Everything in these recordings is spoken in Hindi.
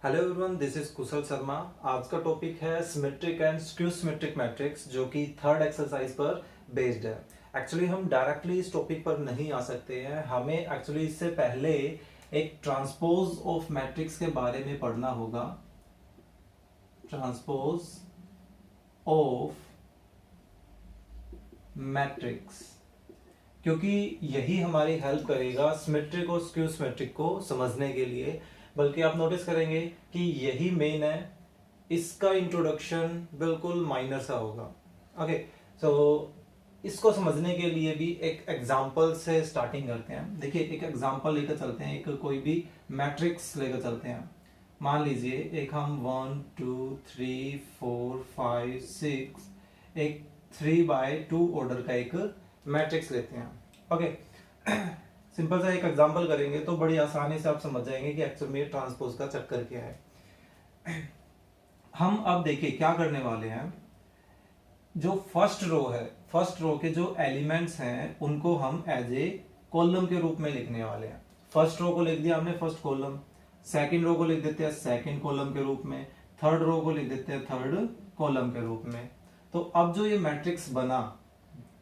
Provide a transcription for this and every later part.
हेलो एवरीवन, दिस इज कुशल शर्मा। आज का टॉपिक है symmetric and skew symmetric matrix, जो कि थर्ड एक्सरसाइज पर बेस्ड है। एक्चुअली हम डायरेक्टली इस टॉपिक पर नहीं आ सकते हैं, हमें एक्चुअली इससे पहले एक ट्रांसपोज ऑफ मैट्रिक्स के बारे में पढ़ना होगा। ट्रांसपोज ऑफ मैट्रिक्स, क्योंकि यही हमारी हेल्प करेगा सिमेट्रिक और स्क्यू सिमेट्रिक को समझने के लिए। बल्कि आप नोटिस करेंगे कि यही मेन है, इसका इंट्रोडक्शन बिल्कुल माइनर सा होगा। ओके, सो इसको समझने के लिए भी एक एग्जांपल से स्टार्टिंग करते हैं। देखिए, एक एग्जांपल लेकर चलते हैं, एक कोई भी मैट्रिक्स लेकर चलते हैं। मान लीजिए एक हम 1 2 3 4 5 6 एक 3/2 ऑर्डर का एक मैट्रिक्स लेते हैं। ओके, सिंपल सा एक एग्जांपल करेंगे तो बड़ी आसानी से आप समझ जाएंगे कि एक्चुअल में ट्रांसपोज का चक्कर क्या है। हम अब देखिए क्या करने वाले हैं। जो फर्स्ट रो है, फर्स्ट रो के जो एलिमेंट्स हैं उनको हम एज ए कॉलम के रूप में लिखने वाले हैं। फर्स्ट रो को लिख दिया हमने फर्स्ट कॉलम, सेकंड रो को लिख देते हैं सेकंड कॉलम के रूप में, थर्ड रो को लिख देते हैं थर्ड कॉलम के रूप में। तो अब जो ये मैट्रिक्स बना,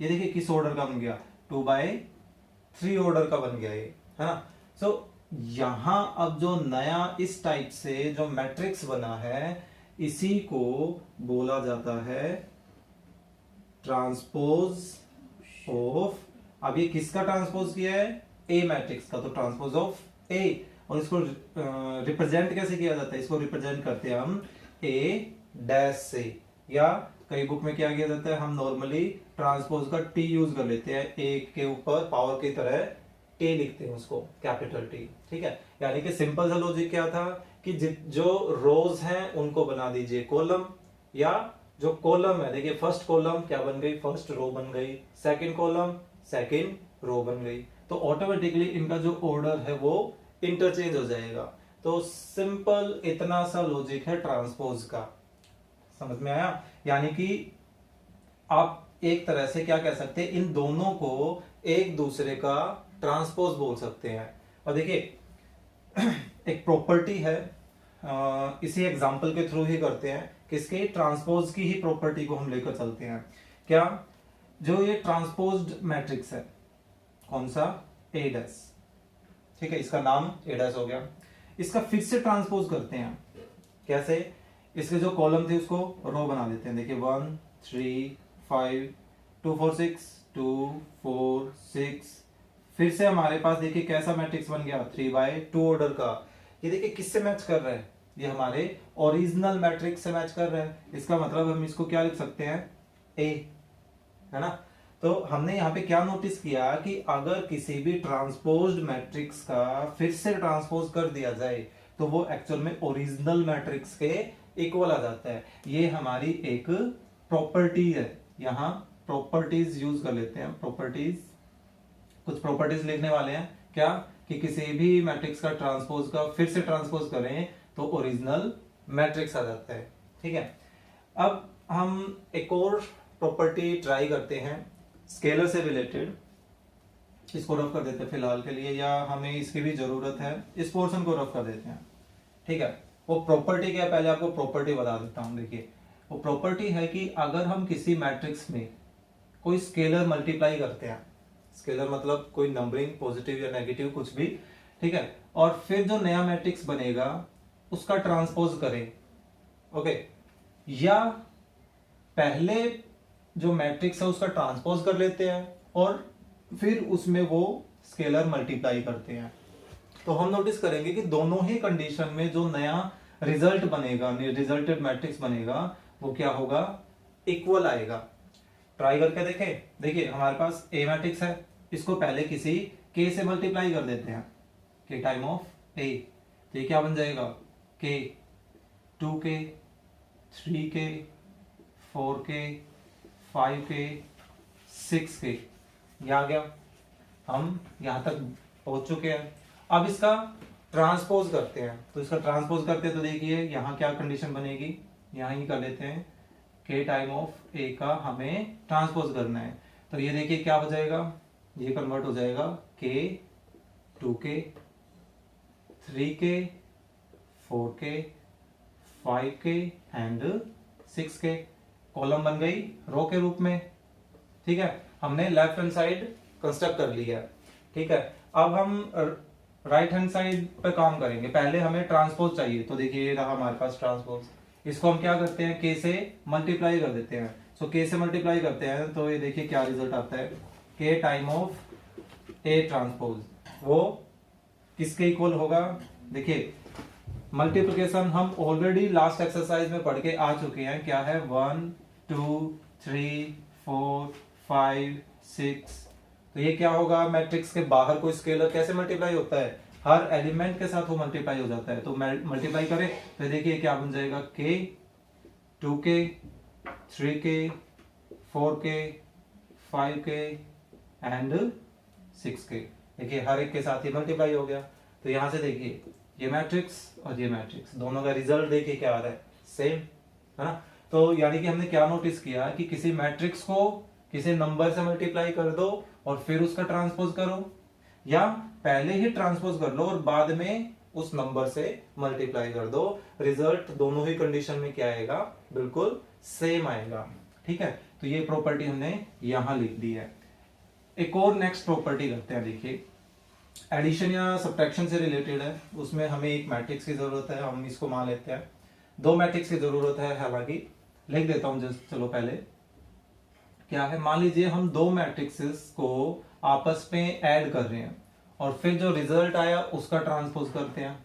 ये देखिए किस ऑर्डर का बन गया, 2/3 ऑर्डर का बन गया ये, है ना। सो यहां अब जो नया इस टाइप से जो मैट्रिक्स बना है, इसी को बोला जाता है ट्रांसपोज ऑफ। अब ये किसका ट्रांसपोज किया है, ए मैट्रिक्स का, तो ट्रांसपोज ऑफ ए। और इसको रिप्रेजेंट कैसे किया जाता है, इसको रिप्रेजेंट करते हैं हम ए डैश से, या कई बुक में क्या किया जाता है, हम नॉर्मली ट्रांसपोज का टी यूज कर लेते हैं, ए के ऊपर पावर की तरह टी लिखते हैं उसको, कैपिटल टी। ठीक है, यानी कि सिंपल सा लॉजिक क्या था कि जो रोज हैं उनको बना दीजिए कॉलम, या जो कॉलम है, देखिए फर्स्ट कॉलम क्या बन गई, फर्स्ट रो बन गई, सेकंड कॉलम सेकंड रो बन गई। तो ऑटोमेटिकली इनका जो ऑर्डर है वो इंटरचेंज हो जाएगा। तो सिंपल इतना सा लॉजिक है ट्रांसपोज का, समझ में आया। यानी कि आप एक तरह से क्या कह सकते हैं, इन दोनों को एक दूसरे का ट्रांसपोज बोल सकते हैं। और देखिए एक प्रॉपर्टी है, इसी एग्जांपल के थ्रू ही करते हैं, किसके, ट्रांसपोज की ही प्रॉपर्टी को हम लेकर चलते हैं। क्या, जो ये ट्रांसपोज्ड मैट्रिक्स है, कौन सा, ए डैश, ठीक है, इसका नाम ए डैश हो गया। इसका फिर से ट्रांसपोज करते हैं, कैसे, इसके जो कॉलम थे उसको रो बना देते हैं। देखिए 1 3 5 2 4 6 2 4 6, फिर से हमारे पास देखिए कैसा मैट्रिक्स बन गया, 3/2 ऑर्डर का। ये देखिए किससे मैच कर रहा है, ये हमारे ओरिजिनल मैट्रिक्स से मैच कर रहा है। इसका मतलब हम इसको क्या लिख सकते हैं, ए, है ना। तो हमने यहाँ पे क्या नोटिस किया कि अगर किसी भी ट्रांसपोज्ड मैट्रिक्स का फिर से ट्रांसपोज कर दिया जाए तो वो एक्चुअल में ओरिजिनल मैट्रिक्स के इक्वल आ जाता है। ये हमारी एक प्रॉपर्टी है। यहाँ प्रॉपर्टीज यूज कर लेते हैं, प्रॉपर्टीज, कुछ प्रॉपर्टीज लिखने वाले हैं। क्या, कि किसी भी मैट्रिक्स का ट्रांसपोज का फिर से ट्रांसपोज करें तो ओरिजिनल मैट्रिक्स आ जाता है। ठीक है, अब हम एक और प्रॉपर्टी ट्राई करते हैं स्केलर से रिलेटेड। इसको रफ कर देते हैं फिलहाल के लिए, या हमें इसकी भी जरूरत है, इस पोर्शन को रफ कर देते हैं। ठीक है, वो प्रॉपर्टी क्या है, पहले आपको प्रॉपर्टी बता देता हूं। देखिए वो प्रॉपर्टी है कि अगर हम किसी मैट्रिक्स में कोई स्केलर मल्टीप्लाई करते हैं, स्केलर मतलब कोई नंबरिंग पॉजिटिव या नेगेटिव कुछ भी, ठीक है, और फिर जो नया मैट्रिक्स बनेगा उसका ट्रांसपोज करें, ओके, या पहले जो मैट्रिक्स है उसका ट्रांसपोज कर लेते हैं और फिर उसमें वो स्केलर मल्टीप्लाई करते हैं, तो हम नोटिस करेंगे कि दोनों ही कंडीशन में जो नया रिजल्ट बनेगा, रिजल्टेड मैट्रिक्स बनेगा, वो क्या होगा, इक्वल आएगा। ट्राई करके देखें। देखिए हमारे पास ए मैट्रिक्स है, इसको पहले किसी के से मल्टीप्लाई कर देते हैं, के टाइम ऑफ ए, तो ये क्या बन जाएगा, के, 2k 3k 4k 5k 6k, ये आ गया, हम यहां तक पहुंच चुके हैं। अब इसका ट्रांसपोज करते हैं, तो इसका ट्रांसपोज करते हैं तो देखिए यहां क्या कंडीशन बनेगी, यहां ही कर लेते हैं, के टाइम ऑफ ए का हमें ट्रांसपोज करना है। तो ये देखिए क्या हो जाएगा, ये कन्वर्ट हो जाएगा के 2k 3k 4k 5k and 6k। Column बन गई रो के रूप में। ठीक है, हमने लेफ्ट हैंड साइड कंस्ट्रक्ट कर लिया। ठीक है, अब हम राइट हैंड साइड पे काम करेंगे। पहले हमें ट्रांसपोज चाहिए, तो देखिए ये रहा हमारे पास ट्रांसपोज। इसको हम क्या करते हैं, k से मल्टीप्लाई कर देते हैं। सो k से मल्टीप्लाई करते हैं तो ये देखिए क्या रिजल्ट आता है, k time of a transpose. वो किसके इक्वल होगा, देखिए मल्टीप्लिकेशन हम ऑलरेडी लास्ट एक्सरसाइज में पढ़ के आ चुके हैं। क्या है, 1 2 3 4 5 6। तो ये क्या होगा, मैट्रिक्स के बाहर कोई स्केलर कैसे मल्टीप्लाई होता है, हर एलिमेंट के साथ वो मल्टीप्लाई हो जाता है। तो मल्टीप्लाई करें तो देखिए क्या बन जाएगा, k 2k 3k 4k 5k and 6k। देखिए हर एक के साथ ही मल्टीप्लाई हो गया। तो यहां से देखिए ये मैट्रिक्स और ये मैट्रिक्स दोनों का रिजल्ट देखिए क्या आ रहा है, सेम है ना। तो यानी कि हमने क्या नोटिस किया कि किसी मैट्रिक्स को किसी नंबर से मल्टीप्लाई कर दो और फिर उसका ट्रांसपोज करो, या पहले ही ट्रांसपोज कर लो और बाद में उस नंबर से मल्टीप्लाई कर दो, रिजल्ट दोनों ही कंडीशन में क्या आएगा, बिल्कुल सेम आएगा। ठीक है, तो ये प्रॉपर्टी हमने यहां लिख दी है। एक और नेक्स्ट प्रॉपर्टी करते हैं। देखिए एडिशन या सब्ट्रैक्शन से रिलेटेड है, उसमें हमें एक मैट्रिक्स की जरूरत है, हम इसको मान लेते हैं। दो मैट्रिक्स की जरूरत है, हालांकि लिख देता हूं जस्ट। चलो पहले क्या है, मान लीजिए हम दो मैट्रिक्सेस को आपस में ऐड कर रहे हैं और फिर जो रिजल्ट आया उसका ट्रांसपोज करते हैं।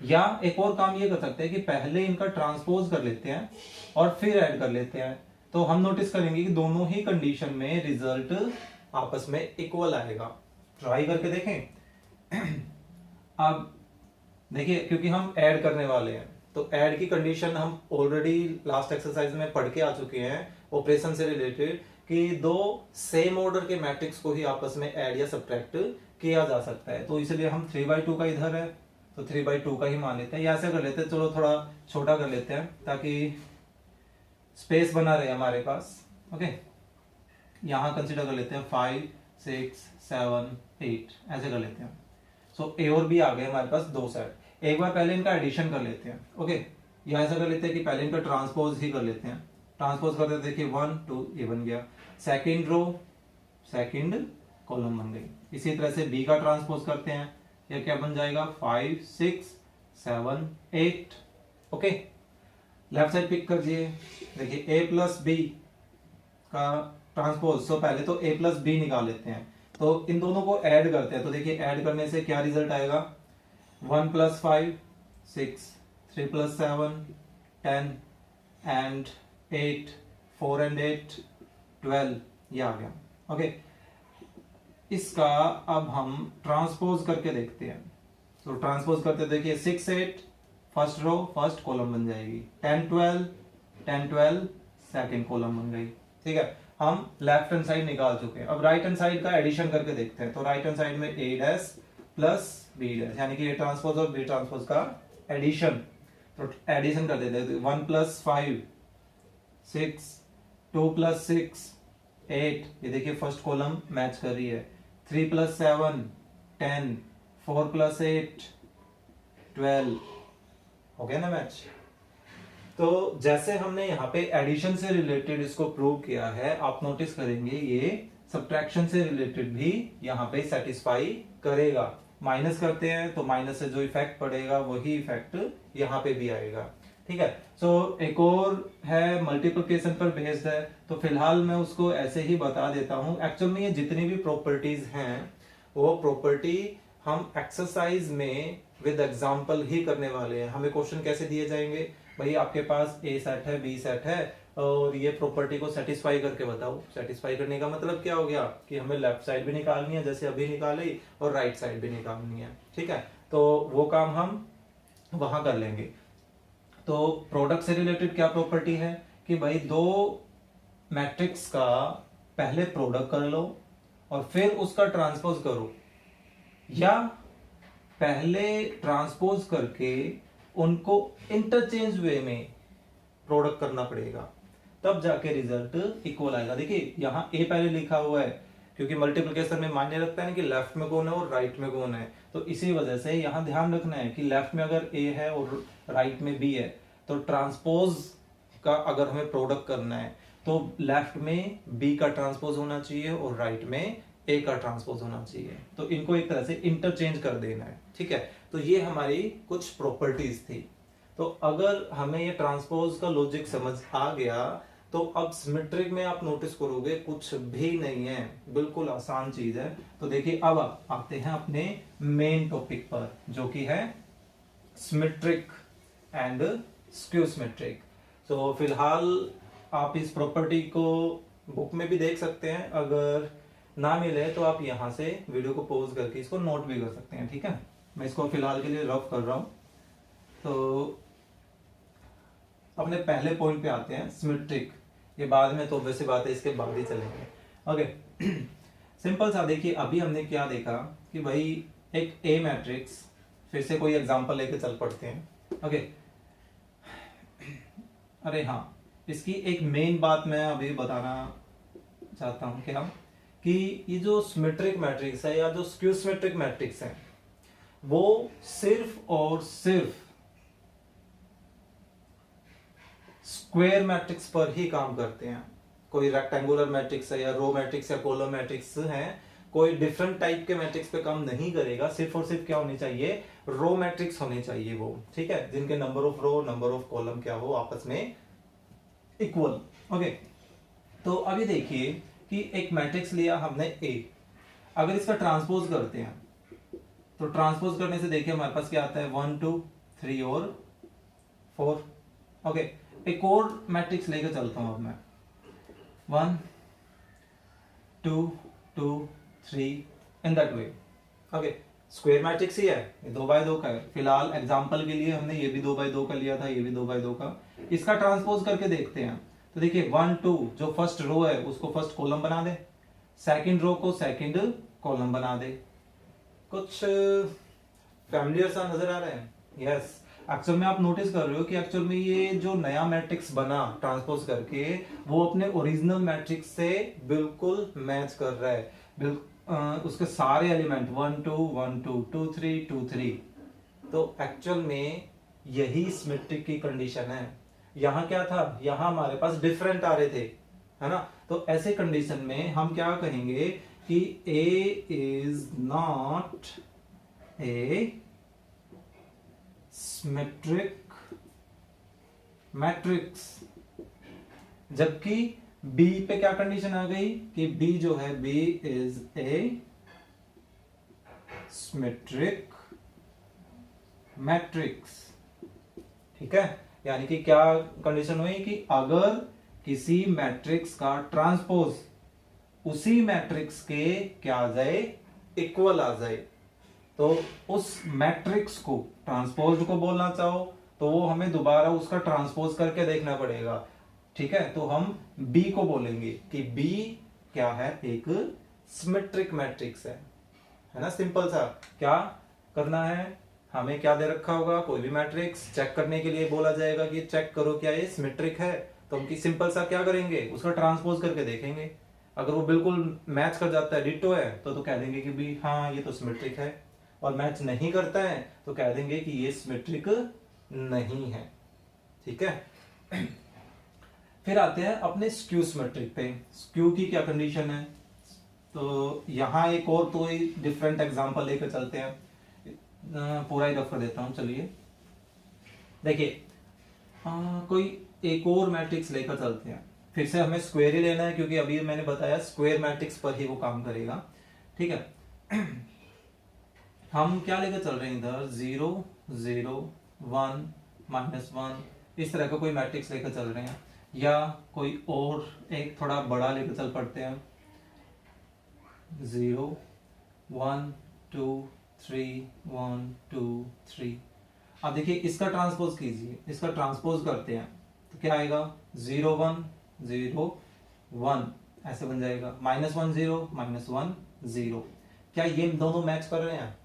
या एक और काम ये कर सकते हैं कि पहले इनका ट्रांसपोज कर लेते हैं और फिर ऐड कर लेते हैं। तो हम नोटिस करेंगे कि दोनों ही कंडीशन में रिजल्ट आपस में इक्वल आएगा। ट्राई करके देखें। अब देखिए क्योंकि हम ऐड करने वाले हैं, तो ऐड की कंडीशन हम ऑलरेडी लास्ट एक्सरसाइज में पढ़ के आ चुके हैं ऑपरेशन से रिलेटेड, कि दो सेम ऑर्डर के मैट्रिक्स को ही आपस में ऐड या सब्ट्रैक्ट किया जा सकता है। तो इसलिए हम 3/2 का इधर है तो 3/2 का ही मान लेते हैं, या ऐसे कर लेते हैं। चलो थोड़ा छोटा कर लेते हैं ताकि स्पेस बना रहे हमारे पास। ओके, यहां कंसिडर कर लेते हैं 5 6 7 8 ऐसे कर लेते हैं। सो ए और बी आ गए हमारे पास दो सेट। एक बार पहले इनका एडिशन कर लेते हैं। ओके, या ऐसा कर लेते हैं कि पहले इनका ट्रांसपोज ही कर लेते हैं। ट्रांसपोज करते देखिए 1 2 ये बन गया, सेकंड रो सेकंड कॉलम बन गई। इसी तरह से बी का ट्रांसपोज करते हैं, ये क्या बन जाएगा 5 6 7 8। ओके, लेफ्ट साइड पिक करिए। देखिए a प्लस बी का ट्रांसपोज, सो पहले तो a प्लस बी निकाल लेते हैं। तो इन दोनों को ऐड करते हैं, तो देखिए ऐड करने से क्या रिजल्ट आएगा, 1 + 5 6 3 + 7 10 एंड 8 4 एंड 8 12 ये आ गया। ओके, इसका अब हम ट्रांसपोज करके देखते हैं। तो ट्रांसपोज करते देखिए 6 8 फर्स्ट रो फर्स्ट कॉलम बन जाएगी, 10 12 सेकंड कॉलम बन गई। ठीक है, हम लेफ्ट हैंड साइड निकाल चुके हैं। अब राइट हैंड साइड का एडिशन करके देखते हैं। तो राइट हैंड साइड में a' प्लस b' यानी कि a ट्रांसपोज और b ट्रांसपोज का एडिशन। तो एडिशन कर देते हैं, 1 + 5 6 2 + 6 8। ये देखिए फर्स्ट कॉलम मैच कर रही है। 3 + 7 10 4 + 8 12 हो गया ना मैच। तो जैसे हमने यहाँ पे एडिशन से रिलेटेड इसको प्रूव किया है, आप नोटिस करेंगे ये सब्ट्रैक्शन से रिलेटेड भी यहाँ पे सेटिस्फाई करेगा। माइनस करते हैं तो माइनस से जो इफेक्ट पड़ेगा वही इफेक्ट यहाँ पे भी आएगा। ठीक है, सो एक और है मल्टीप्लिकेशन पर बेस्ड है, तो फिलहाल मैं उसको ऐसे ही बता देता हूँ। एक्चुअल में ये जितनी भी प्रॉपर्टीज हैं वो प्रॉपर्टी हम एक्सरसाइज में विद एग्जाम्पल ही करने वाले हैं। हमें क्वेश्चन कैसे दिए जाएंगे, भाई आपके पास ए सेट है बी सेट है और ये प्रॉपर्टी को सेटिस्फाई करके बताओ। सेटिस्फाई करने का मतलब क्या हो गया कि हमें लेफ्ट साइड भी निकालनी है जैसे अभी निकाली, और राइट साइड भी निकालनी है। ठीक है, तो वो काम हम वहां कर लेंगे। तो प्रोडक्ट से रिलेटेड क्या प्रॉपर्टी है कि भाई दो मैट्रिक्स का पहले प्रोडक्ट कर लो और फिर उसका ट्रांसपोज करो, या पहले ट्रांसपोज करके उनको इंटरचेंज वे में प्रोडक्ट करना पड़ेगा, तब जाके रिजल्ट इक्वल आएगा। देखिए यहाँ ए पहले लिखा हुआ है, क्योंकि मल्टीप्लिकेशन में मायने रखता है ना कि लेफ्ट में कौन है और राइट में कौन है। तो इसी वजह से यहाँ ध्यान रखना है कि लेफ्ट में अगर ए है और राइट में बी है, तो ट्रांसपोज का अगर हमें प्रोडक्ट करना है तो लेफ्ट में बी का ट्रांसपोज होना चाहिए और राइट में ए का ट्रांसपोज होना चाहिए। तो इनको एक तरह से इंटरचेंज कर देना है, ठीक है। तो ये हमारी कुछ प्रॉपर्टीज थी। तो अगर हमें ये ट्रांसपोज का लॉजिक समझ आ गया तो अब सिमेट्रिक में आप नोटिस करोगे कुछ भी नहीं है, बिल्कुल आसान चीज है। तो देखिए अब आते हैं अपने मेन टॉपिक पर, जो कि है सिमेट्रिक एंड स्क्यू सिमेट्रिक। तो फिलहाल आप इस प्रॉपर्टी को बुक में भी देख सकते हैं, अगर ना मिले तो आप यहां से वीडियो को पॉज करके इसको नोट भी कर सकते हैं, ठीक है। मैं इसको फिलहाल के लिए रफ कर रहा हूं। तो अपने पहले पॉइंट पे आते हैं, सिमेट्रिक। ये बाद में तो वैसे बात है, इसके बाद ही चलेंगे। ओके सिंपल सा देखिए, अभी हमने क्या देखा कि भाई एक ए मैट्रिक्स, फिर से कोई एग्जांपल लेके चल पड़ते हैं। ओके अरे हाँ, इसकी एक मेन बात मैं अभी बताना चाहता हूं क्या, कि ये जो सिमेट्रिक मैट्रिक्स है या जो स्क्यू सिमेट्रिक मैट्रिक्स है वो सिर्फ और सिर्फ स्क्वायर मैट्रिक्स पर ही काम करते हैं। कोई रेक्टेंगुलर मैट्रिक्स है या रो मैट्रिक्स या कॉलम मैट्रिक्स है, कोई डिफरेंट टाइप के मैट्रिक्स पे काम नहीं करेगा। सिर्फ और सिर्फ क्या होनी चाहिए, रो मैट्रिक्स होने चाहिए वो, ठीक है, जिनके number of row number of column क्या हो आपस में इक्वल। ओके तो अभी देखिए कि एक मैट्रिक्स लिया हमने ए, अगर इसका ट्रांसपोज करते हैं तो ट्रांसपोज करने से देखिए हमारे पास क्या आता है 1 2 3 और 4। ओके एक और मैट्रिक्स लेकर चलता हूं अब मैं 1 2 2 3 in that way. Okay square matrix ही है, ये 2x2 का है। फिलहाल एग्जांपल के लिए हमने ये भी 2x2 का लिया था, ये भी 2x2 का। इसका ट्रांसपोज करके देखते हैं तो देखिए 1 2 जो फर्स्ट रो है उसको फर्स्ट कॉलम बना दे, सेकंड रो को सेकंड कॉलम बना दे। कुछ फैमिलियर सा नजर आ रहा है? यस एक्चुअल में आप नोटिस कर रहे हो कि एक्चुअल में ये जो नया मैट्रिक्स बना ट्रांसपोज करके वो अपने ओरिजिनल मैट्रिक्स से बिल्कुल मैच कर रहा है। उसके सारे एलिमेंट 1 2 1 2 2 3 2 3। तो एक्चुअल में यही सिमेट्रिक की कंडीशन है। यहां क्या था, यहां हमारे पास डिफरेंट आ रहे थे, है ना। तो ऐसे कंडीशन में हम क्या कहेंगे कि A is not a symmetric matrix. जबकि B पे क्या कंडीशन आ गई कि B जो है B is a symmetric matrix, ठीक है। यानी कि क्या कंडीशन हुई कि अगर किसी मैट्रिक्स का ट्रांसपोज उसी मैट्रिक्स के क्या आ जाए, इक्वल आ जाए, तो उस मैट्रिक्स को ट्रांसपोज को बोलना चाहो तो वो हमें दोबारा उसका ट्रांसपोज करके देखना पड़ेगा, ठीक है। तो हम B को बोलेंगे कि B क्या है, एक सिमेट्रिक मैट्रिक्स है ना। सिंपल सा क्या करना है, हमें क्या दे रखा होगा, कोई भी मैट्रिक्स चेक करने के लिए बोला जाएगा कि चेक करो क्या ये सिमेट्रिक है। तो हम सिंपल सा क्या करेंगे, उसका ट्रांसपोज करके देखेंगे। अगर वो बिल्कुल मैच कर जाता है, डिटो है, तो कह देंगे कि भी हाँ ये तो सिमेट्रिक है। और मैच नहीं करता है तो कह देंगे कि ये सिमेट्रिक नहीं है, ठीक है। फिर आते हैं अपने स्क्यू सिमेट्रिक पे। स्क्यू की क्या कंडीशन है, तो यहां एक और तो डिफरेंट एग्जांपल लेकर चलते हैं, पूरा ही रफ कर देता हूं। चलिए देखिए कोई एक और मैट्रिक्स लेकर चलते हैं, फिर से हमें स्क्वायर ही लेना है क्योंकि अभी मैंने बताया स्क्वायर मैट्रिक्स पर ही वो काम करेगा, ठीक है। हम क्या लेकर चल रहे हैं इधर 0 0 1 -1 इस तरह का कोई मैट्रिक्स लेकर चल रहे हैं, या कोई और एक थोड़ा बड़ा लेकर चल पड़ते हैं 0 1 2 3 1 2 3। अब देखिए इसका ट्रांसपोज कीजिए, इसका ट्रांसपोज करते हैं तो क्या आएगा 0 1 0 1 ऐसे बन जाएगा, -1 0 -1 0। क्या ये दोनों मैच कर रहे हैं?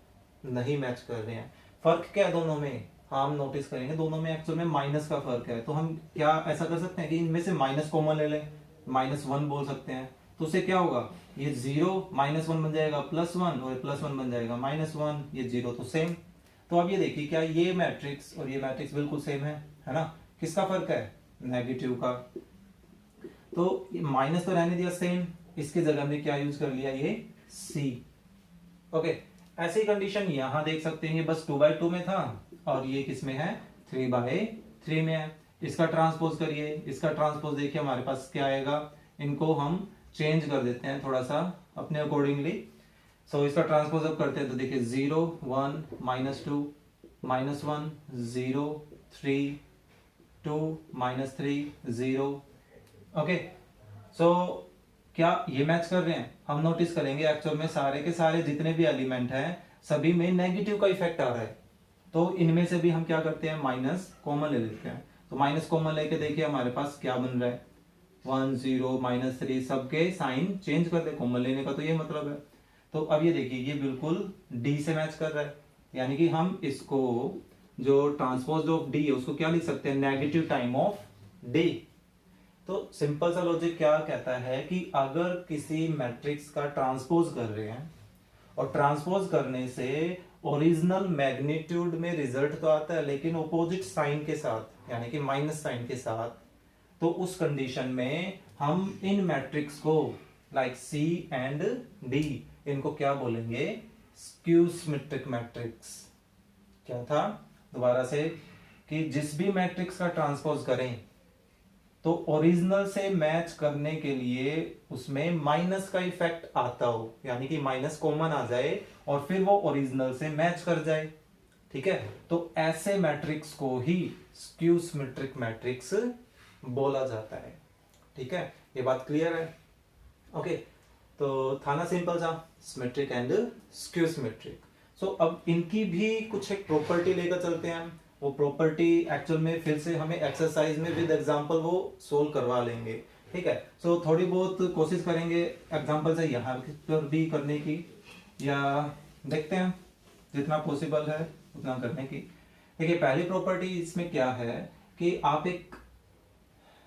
नहीं मैच कर रहे हैं। फर्क क्या है दोनों में, हम नोटिस करेंगे दोनों में एक्चुअल में माइनस का फर्क है। तो हम क्या ऐसा कर सकते हैं कि इनमें से माइनस कॉमन ले लें, -1 बोल सकते हैं, तो उससे क्या होगा, ये 0 -1 बन जाएगा +1 और +1 बन जाएगा -1, ये 0 तो सेम। तो अब ये देखिए क्या ये मैट्रिक्स और ये मैट्रिक्स बिल्कुल सेम है ना। किसका फर्क है, नेगेटिव का। तो माइनस तो रहने दिया सेम, इसकी जगह में क्या यूज कर लिया, ये सी। ओके, ऐसी कंडीशन यहां देख सकते हैं, ये बस 2/2 में था और ये किस में है, 3/3 में है। इसका ट्रांसपोज करिए, इसका ट्रांसपोज देखिए हमारे पास क्या आएगा, इनको हम चेंज कर देते हैं थोड़ा सा अपने अकॉर्डिंगली। सो इसका ट्रांसपोज अब करते हैं तो देखिए 0 1 -2 -1 0 3 2 -3 0। ओके, सो क्या ये मैच कर रहे हैं, हम नोटिस करेंगे एक्चुअल में सारे के सारे जितने भी एलिमेंट हैं सभी में नेगेटिव का इफेक्ट आ रहा है। तो इनमें से भी हम क्या करते हैं, माइनस कॉमन ले लेते हैं। तो माइनस कॉमन लेके देखिए हमारे पास क्या बन रहा है, 1 0 -3 सबके साइन चेंज कर दे, कॉमन लेने का तो ये मतलब है। तो अब ये देखिए ये बिल्कुल डी से मैच कर रहा है, यानी कि हम इसको जो ट्रांसपोज ऑफ डी है उसको क्या लिख सकते हैं, नेगेटिव टाइम ऑफ डी। तो सिंपल सा लॉजिक क्या कहता है कि अगर किसी मैट्रिक्स का ट्रांसपोज कर रहे हैं और ट्रांसपोज करने से ओरिजिनल मैग्नीट्यूड में रिजल्ट तो आता है लेकिन ऑपोजिट साइन के साथ, यानी कि माइनस साइन के साथ, तो उस कंडीशन में हम इन मैट्रिक्स को लाइक सी एंड डी इनको क्या बोलेंगे, स्क्यू सिमेट्रिक मैट्रिक्स। क्या था, दोबारा से, कि जिस भी मैट्रिक्स का ट्रांसपोज करें तो ओरिजिनल से मैच करने के लिए उसमें माइनस का इफेक्ट आता हो, यानी कि माइनस कॉमन आ जाए और फिर वो ओरिजिनल से मैच कर जाए। ठीक है, तो ऐसे मैट्रिक्स को ही स्क्यू सिमेट्रिक मैट्रिक्स बोला जाता है। ठीक है, ये बात क्लियर है। ओके, तो था ना सिंपल सा, सिमेट्रिक एंड स्क्यू सिमेट्रिक। सो अब इनकी भी कुछ एक प्रॉपर्टी लेकर चलते हैं हम। वो प्रॉपर्टी एक्चुअल में फिर से हमें एक्सरसाइज में विद एग्जांपल वो सोल्व करवा लेंगे। ठीक है, सो थोड़ी बहुत कोशिश करेंगे एग्जांपल से यहाँ पर भी करने की, या देखते हैं जितना पॉसिबल है उतना करने की। देखिए पहली प्रॉपर्टी इसमें क्या है कि आप एक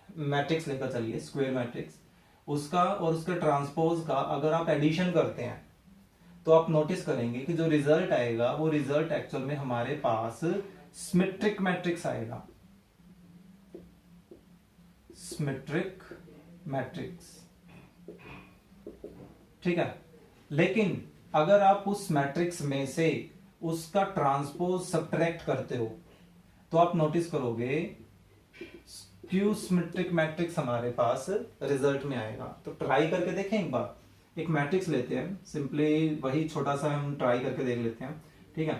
मैट्रिक्स लेकर चलिए, स्क्वायर मैट्रिक्स, उसका और उसके ट्रांसपोज का अगर आप एडिशन करते हैं तो आप नोटिस करेंगे कि जो रिजल्ट आएगा वो रिजल्ट एक्चुअल में हमारे पास सिमेट्रिक मैट्रिक्स आएगा, सिमेट्रिक मैट्रिक्स। ठीक है, लेकिन अगर आप उस मैट्रिक्स में से उसका ट्रांसपोज सब्ट्रैक्ट करते हो तो आप नोटिस करोगे स्क्यू सिमेट्रिक मैट्रिक्स हमारे पास रिजल्ट में आएगा। तो ट्राई करके देखें एक बार, एक मैट्रिक्स लेते हैं, सिंपली वही छोटा सा हम ट्राई करके देख लेते हैं। ठीक है,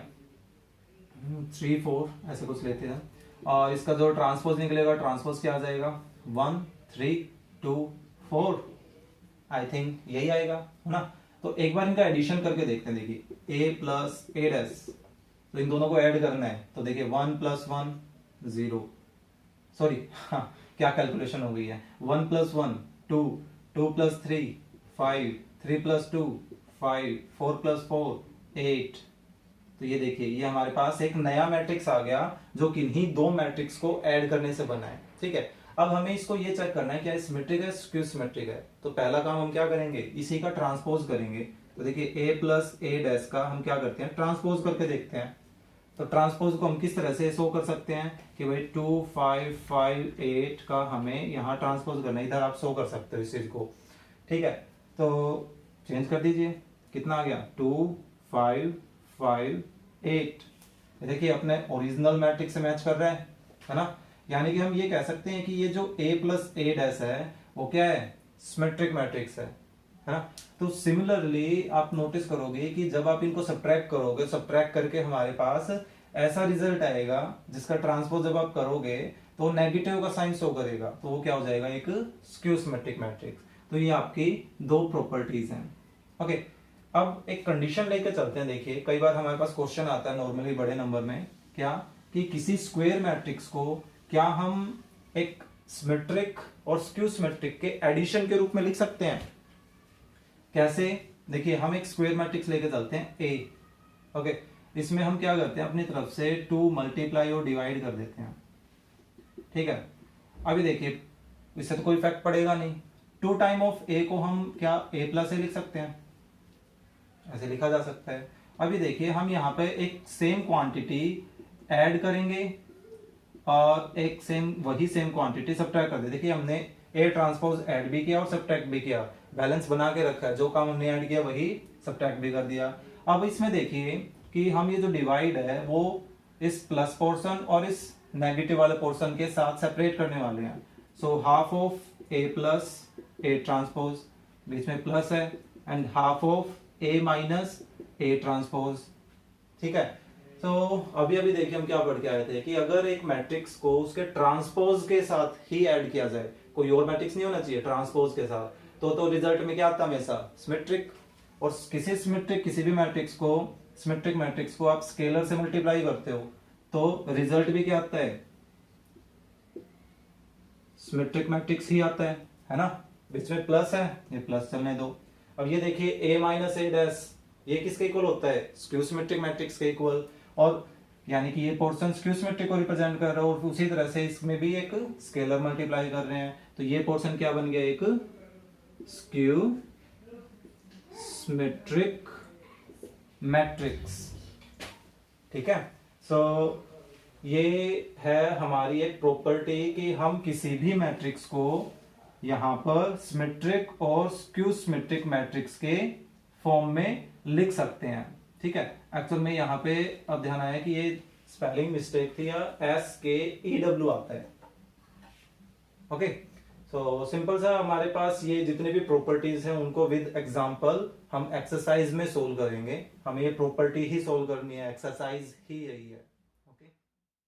3 4 ऐसे कुछ लेते हैं और इसका जो ट्रांसपोज निकलेगा, ट्रांसपोज क्या आ जाएगा, 1 3 2 4, आई थिंक यही आएगा, है ना। तो एक बार इनका एडिशन करके देखते हैं। देखिए a प्लस ए डैश, तो इन दोनों को ऐड करना है तो देखिए 1 + 1 0, सॉरी हाँ क्या कैलकुलेशन हो गई है, 1 + 1 2 2 + 3 5 3 + 2 5 4 + 4 8। तो ये देखिए ये हमारे पास एक नया मैट्रिक्स आ गया जो किन्हीं दो मैट्रिक्स को ऐड करने से बना है। ठीक है, अब हमें इसको ये चेक करना है क्या सिमेट्रिक है, स्क्यू सिमेट्रिक है। तो पहला काम हम क्या करेंगे, इसी का ट्रांसपोज करेंगे। तो देखिए a प्लस ए डैश का हम क्या करते हैं, ट्रांसपोज करके देखते हैं। तो ट्रांसपोज को हम किस तरह से शो कर सकते हैं कि भाई 2 5 5 8 का हमें यहाँ ट्रांसपोज करना है, इधर आप शो कर सकते हो इस चीज को। ठीक है, तो चेंज कर दीजिए, कितना आ गया 2 5 5 8। देखिए अपने ओरिजिनल मैट्रिक्स से मैच कर रहा है ना। यानी कि हम ये कह सकते हैं कि ये जो a प्लस ए डैश है वो क्या है, सिमेट्रिक मैट्रिक्स है ना। तो सिमिलरली आप नोटिस करोगे कि जब आप इनको सब्ट्रैक्ट करोगे, सब्ट्रैक्ट करके हमारे पास ऐसा रिजल्ट आएगा जिसका ट्रांसपोज जब आप करोगे तो नेगेटिव का साइन शो करेगा, तो वो क्या हो जाएगा, एक स्क्यू सिमेट्रिक मैट्रिक्स। तो ये आपकी दो प्रॉपर्टीज हैं। ओके, अब एक कंडीशन लेकर चलते हैं। देखिए कई बार हमारे पास क्वेश्चन आता है नॉर्मली बड़े नंबर में, क्या कि किसी स्क्वायर मैट्रिक्स को क्या हम एक सिमेट्रिक और स्क्यू सिमेट्रिक के एडिशन के रूप में लिख सकते हैं। कैसे, देखिए हम एक स्क्वायर मैट्रिक्स लेके चलते हैं A। ओके, इसमें हम क्या करते हैं, अपनी तरफ से 2 मल्टीप्लाई और डिवाइड कर देते हैं। ठीक है, अभी देखिए इससे तो कोई इफेक्ट पड़ेगा नहीं, 2 टाइम ऑफ ए को हम क्या ए प्लस ए लिख सकते हैं, ऐसे लिखा जा सकता है। अभी देखिए हम यहाँ पे एक सेम क्वांटिटी ऐड करेंगे और एक वही सेम क्वांटिटी सब्ट्रैक्ट कर दे। देखिए हमने ए ट्रांसपोज ऐड भी किया और सब्ट्रैक्ट भी किया, बैलेंस बना के रखा है, जो काम हमने ऐड किया वही सब्ट्रैक्ट भी कर दिया। अब इसमें देखिए कि हम ये जो डिवाइड है वो इस प्लस पोर्शन और इस नेगेटिव वाले पोर्शन के साथ सेपरेट करने वाले हैं। So half of A plus A transpose, बीच में प्लस है, and half of A minus A transpose, ठीक है। तो अभी अभी देखिए हम क्या पढ़ के आए थे कि अगर एक मैट्रिक्स को उसके ट्रांसपोज के साथ ही ऐड किया जाए, कोई और मैट्रिक्स नहीं होना चाहिए, ट्रांसपोज के साथ, तो रिजल्ट में क्या आता है हमेशा सिमेट्रिक। और किसी भी मैट्रिक्स को, सिमेट्रिक मैट्रिक्स को आप स्केलर से मल्टीप्लाई करते हो तो रिजल्ट भी क्या आता है, सिमेट्रिक मैट्रिक्स ही आता है ना। बीच में प्लस है, ये प्लस चलने दो। अब ये देखिए a माइनस ए डैश, ये किसके इक्वल होता है, स्क्यू सिमेट्रिक मैट्रिक्स के इक्वल, और यानी कि ये पोर्शन स्क्यू सिमेट्रिक को रिप्रेजेंट कर रहा है, और उसी तरह से इसमें भी एक स्केलर मल्टीप्लाई कर रहे हैं, तो ये पोर्शन क्या बन गया, एक स्क्यू सिमेट्रिक मैट्रिक्स, ठीक है। सो ये है हमारी एक प्रॉपर्टी कि हम किसी भी मैट्रिक्स को यहां पर सिमेट्रिक और स्क्यू सिमेट्रिक मैट्रिक्स के फॉर्म में लिख सकते हैं, ठीक है। एक्चुअल में यहाँ पे अब ध्यान आया कि ये स्पेलिंग मिस्टेक थी, या SKEW आता है, ओके। सो सिंपल सा हमारे पास ये जितने भी प्रॉपर्टीज हैं उनको विद एग्जांपल हम एक्सरसाइज में सोल्व करेंगे। हमें ये प्रॉपर्टी ही सोल्व करनी है, एक्सरसाइज ही यही है।